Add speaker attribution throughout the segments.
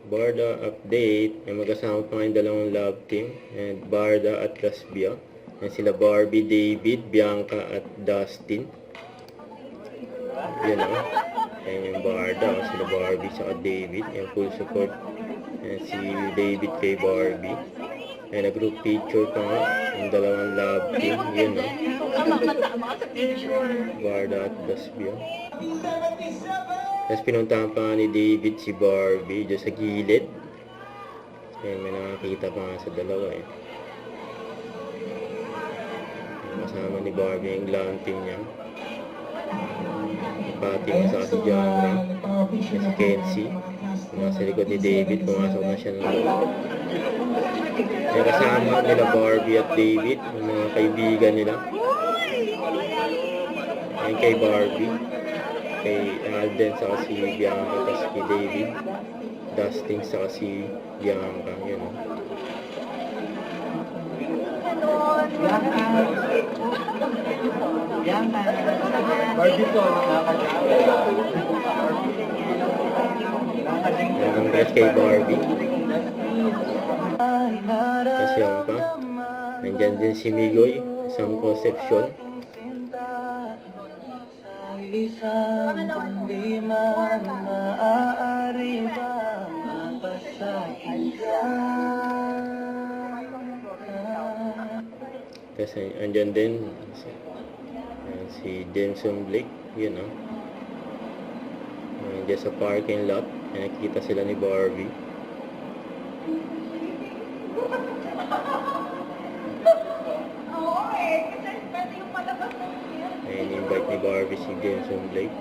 Speaker 1: Barda update. May magkasama pa ngayong dalawang love team. And Barda at Lasbia. Yan sila Barbie, David, Bianca at Dustin. Yan o. Yan yung Barda. Sila Barbie sa David. Yan full support. Yan si David kay Barbie. Yan na group picture pa nga. Yung dalawang love team. Yan o. Barda at Lasbia. Tapos pinuntahan pa ni David si Barbie dyan sa gilid. Kaya may nakakita pa nga sa dalawa eh. Kasama ni Barbie yung glam team niya. Pati mo sa si Jamra. Si Kenzie. Nasa likod ni David. Pumasok na siya ng loob. Kaya kasama nila Barbie at David. Yung mga kaibigan nila. Ayan kay Barbie. Kay Alden sa si Bianca, tapos kay David, Dustin sa si Bianca, yun o. Congrats kay Barbie. Kasi yun pa, nandyan din si Migoy, isang conception.
Speaker 2: Isang lima maaari ba mapasakita?
Speaker 1: Kasi andyan din si Denson Blake, yun o. Andyan sa parking lot, nakikita sila ni Barbie. Ayan, invite ni Barbie si Denson Blake.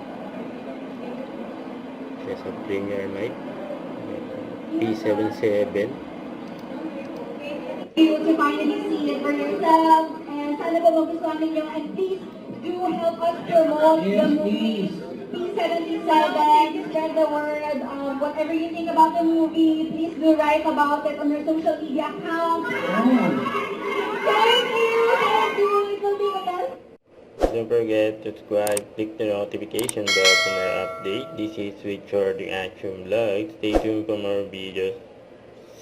Speaker 1: Siya sa premiere night. P77.
Speaker 3: You to finally see it for yourself. And sana po magustuhan ninyo. And please do help us promote the movie P77. Spread the word. Whatever you think about the movie, please do write about it on your social media accounts. Thank you. Thank you. It will be with us.
Speaker 1: Don't forget to subscribe, click the notification bell for more update. This is Sweet Short Reaction Vlog. Stay tuned for more videos.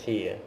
Speaker 1: See ya.